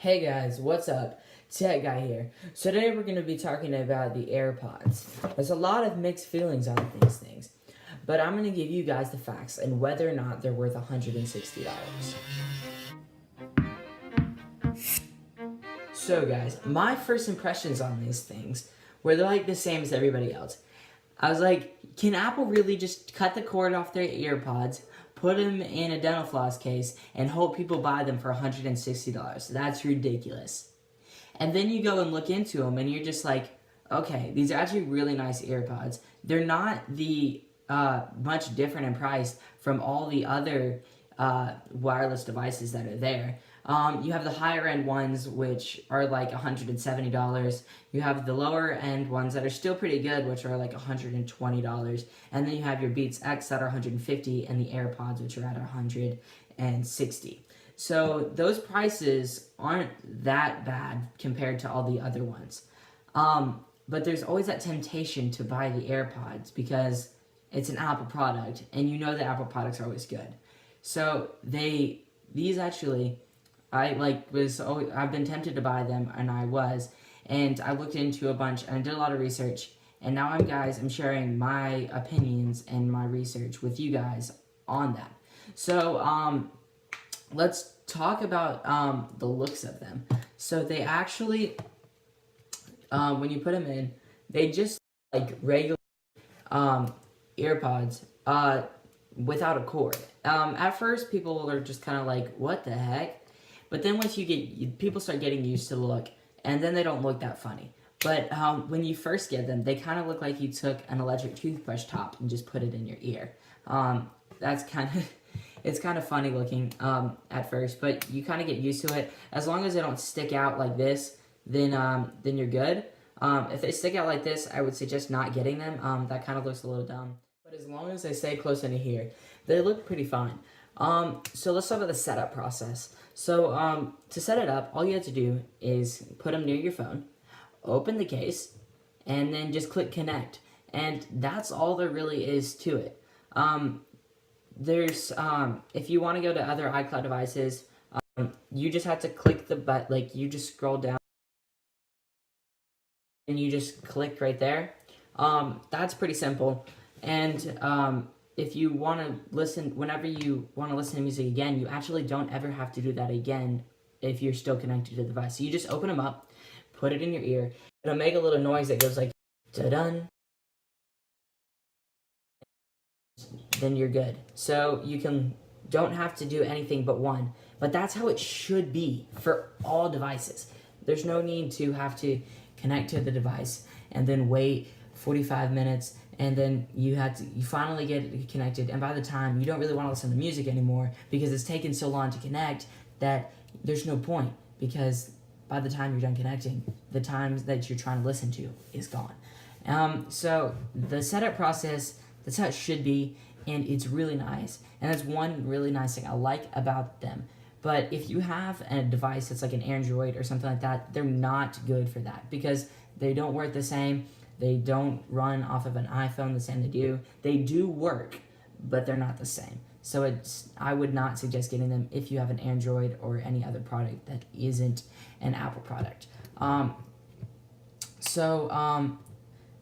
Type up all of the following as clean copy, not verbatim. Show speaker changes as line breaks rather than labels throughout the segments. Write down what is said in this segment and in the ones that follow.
Hey guys, what's up? Tech Guy here. So today we're going to be talking about the AirPods. There's a lot of mixed feelings on these things, but I'm going to give you guys the facts and whether or not they're worth $160. So guys, my first impressions on these things were they're like the same as everybody else. I was like, can Apple really just cut the cord off their AirPods, put them in a dental floss case, and hope people buy them for $160? That's ridiculous. And then you go and look into them, and you're just like, okay, these are actually really nice AirPods. They're not the much different in price from all the other wireless devices that are there. You have the higher end ones, which are like $170. You have the lower end ones that are still pretty good, which are like $120. And then you have your Beats X that are $150, and the AirPods, which are at $160. So those prices aren't that bad compared to all the other ones. But there's always that temptation to buy the AirPods because it's an Apple product, and you know that Apple products are always good. So these actually, I've been tempted to buy them, and I looked into a bunch, and I did a lot of research, and now I'm sharing my opinions and my research with you guys on that. So, let's talk about the looks of them. So they actually, when you put them in, they just like regular AirPods without a cord. At first, people are just kind of like, what the heck? But then once people start getting used to the look, and then they don't look that funny. But when you first get them, they kind of look like you took an electric toothbrush top and just put it in your ear. It's kind of funny looking at first, but you kind of get used to it. As long as they don't stick out like this, then you're good. If they stick out like this, I would suggest not getting them. That kind of looks a little dumb. But as long as they stay close into here, they look pretty fine. So let's talk about the setup process. So to set it up, all you have to do is put them near your phone, open the case, and then just click connect. And that's all there really is to it. If you want to go to other iCloud devices, you just have to click the button, like you just scroll down and you just click right there. That's pretty simple. And if you want to listen, whenever you want to listen to music again, you actually don't ever have to do that again if you're still connected to the device. So you just open them up, put it in your ear. It'll make a little noise that goes like, da-dun. Then you're good. So you don't have to do anything but one. But that's how it should be for all devices. There's no need to have to connect to the device and then wait 45 minutes, and then you finally get connected, and by the time you don't really want to listen to music anymore because it's taken so long to connect that there's no point, because by the time you're done connecting, the time that you're trying to listen to is gone. So the setup process, that's how it should be, and it's really nice. And that's one really nice thing I like about them. But if you have a device that's like an Android or something like that, they're not good for that because they don't work the same. They don't run off of an iPhone the same they do. They do work, but they're not the same. So I would not suggest getting them if you have an Android or any other product that isn't an Apple product.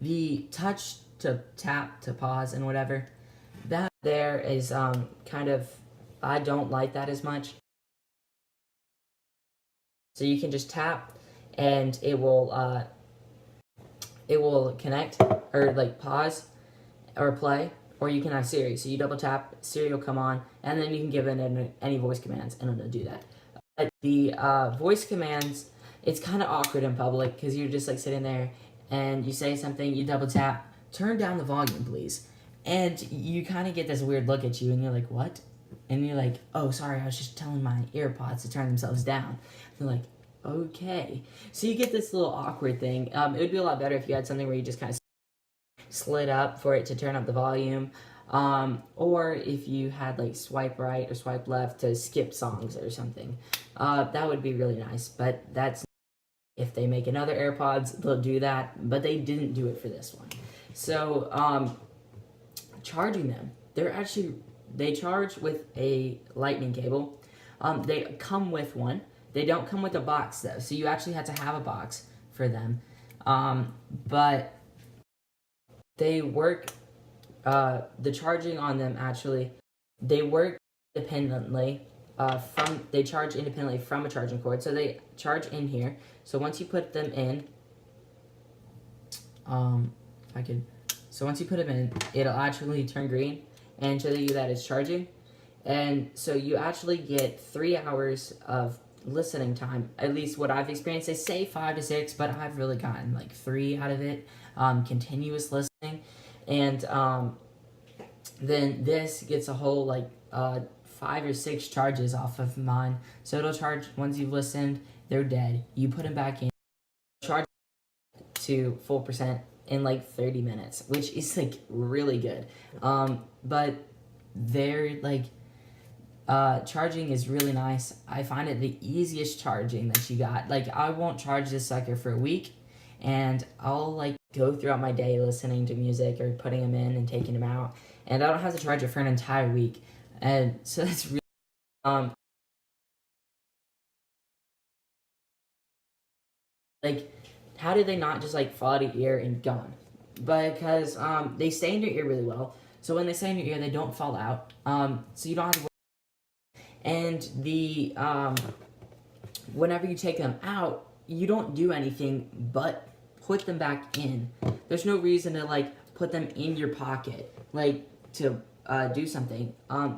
The touch to tap to pause and whatever, that there is I don't like that as much. So you can just tap and it will connect or like pause or play, or you can have Siri. So you double tap, Siri will come on, and then you can give it any voice commands and it'll do that. But the voice commands, it's kind of awkward in public because you're just like sitting there and you say something, you double tap, turn down the volume please, and you kind of get this weird look at you and you're like, what? And you're like, oh sorry, I was just telling my AirPods to turn themselves down. They're like, okay. So you get this little awkward thing. It would be a lot better if you had something where you just kind of slid up for it to turn up the volume, or if you had like swipe right or swipe left to skip songs or something. That would be really nice, but if they make another AirPods, they'll do that, but they didn't do it for this one. So charging them, they charge with a lightning cable. They come with one. They don't come with a box though, so you actually have to have a box for them. But they work, the charging on them actually, they work independently they charge independently from a charging cord. So they charge in here. So once you put them in, once you put them in, it'll actually turn green and show you that it's charging. And so you actually get 3 hours of listening time, at least what I've experienced. They say 5 to 6, but I've really gotten like 3 out of it, continuous listening. And then this gets a whole like 5 or 6 charges off of mine. So it'll charge once you've listened, they're dead. You put them back in, charge to full percent in like 30 minutes, which is like really good. But they're like, charging is really nice. I find it the easiest charging that you got. Like, I won't charge this sucker for a week, and I'll like go throughout my day listening to music or putting them in and taking them out, and I don't have to charge it for an entire week. And so that's really like, how did they not just like fall out of your ear and gone? Because they stay in your ear really well. So when they stay in your ear, they don't fall out. So you don't have to worry. And the whenever you take them out, you don't do anything but put them back in. There's no reason to like put them in your pocket, like to do something.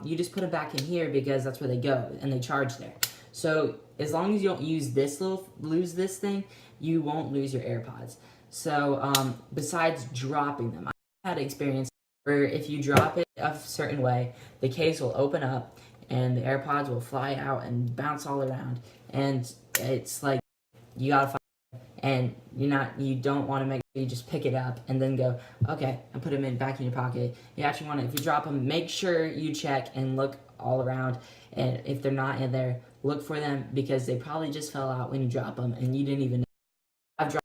You just put them back in here because that's where they go and they charge there. So as long as you don't lose this thing, you won't lose your AirPods. So besides dropping them, I had an experience where if you drop it a certain way, the case will open up and the AirPods will fly out and bounce all around. And it's like, you gotta find it, and you don't want to make sure you just pick it up and then go, okay, and put them back in your pocket. You actually want to, if you drop them, make sure you check and look all around. And if they're not in there, look for them, because they probably just fell out when you drop them and you didn't even know. I've dropped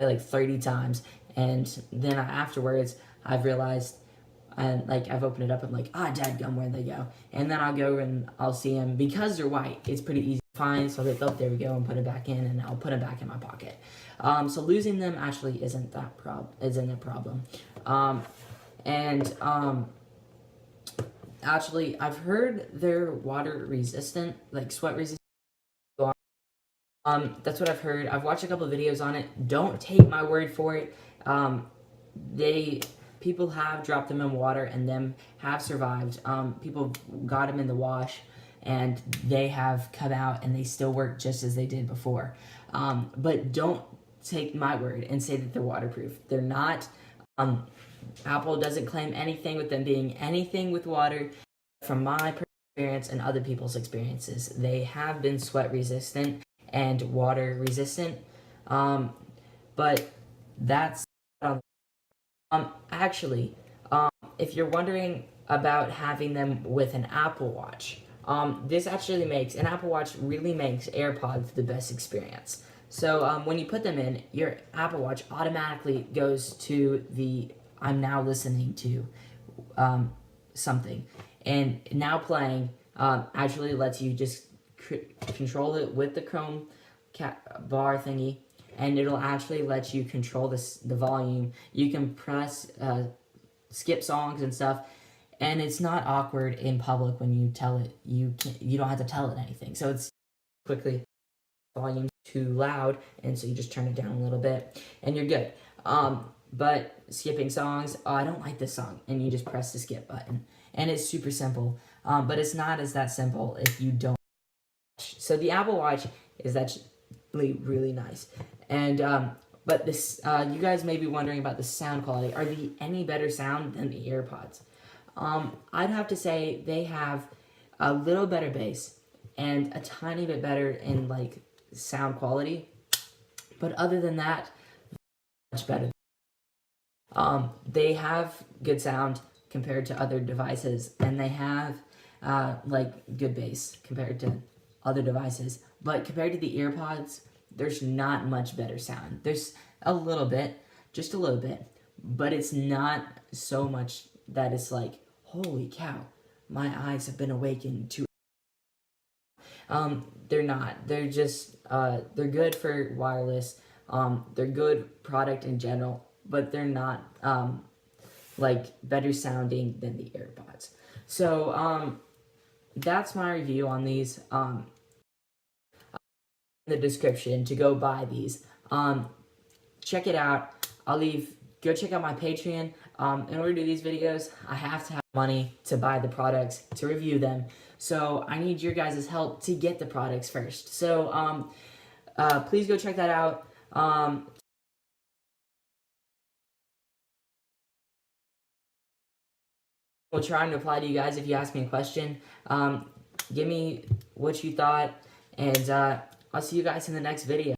it like 30 times, and then afterwards I've realized, and like I've opened it up, I'm like, dadgum, where'd they go? And then I'll go and I'll see them, because they're white, it's pretty easy to find. So they, oh, there we go, and put it back in, and I'll put it back in my pocket. So losing them actually isn't a problem. Actually, I've heard they're water resistant, like sweat resistant. That's what I've heard. I've watched a couple of videos on it. Don't take my word for it. People have dropped them in water and them have survived. People got them in the wash and they have come out and they still work just as they did before. But don't take my word and say that they're waterproof. They're not. Apple doesn't claim anything with them being anything with water. From my experience and other people's experiences, they have been sweat resistant and water resistant. But that's actually, if you're wondering about having them with an Apple Watch, this actually makes, an Apple Watch really makes AirPods the best experience. So when you put them in, your Apple Watch automatically goes to the, I'm now listening to something. And now playing actually lets you just control it with the Chrome bar thingy, and it'll actually let you control the volume. You can press skip songs and stuff, and it's not awkward in public when you tell it. You don't have to tell it anything. So it's quickly volume too loud, and so you just turn it down a little bit, and you're good. But skipping songs, I don't like this song, and you just press the skip button, and it's super simple. But it's not as that simple if you don't. So the Apple Watch is actually really nice. And but this, you guys may be wondering about the sound quality. Are they any better sound than the AirPods? I'd have to say they have a little better bass and a tiny bit better in like sound quality. But other than that, much better. They have good sound compared to other devices, and they have like good bass compared to other devices. But compared to the AirPods, there's not much better sound. There's a little bit, just a little bit, but it's not so much that it's like, holy cow, my eyes have been awakened to. They're not. They're just, they're good for wireless. They're good product in general, but they're not, like, better sounding than the AirPods. So, that's my review on these. In the description to go buy these. Check it out. Go check out my Patreon. In order to do these videos, I have to have money to buy the products, to review them. So I need your guys' help to get the products first. So please go check that out. We'll try and reply to you guys if you ask me a question. Give me what you thought, and I'll see you guys in the next video.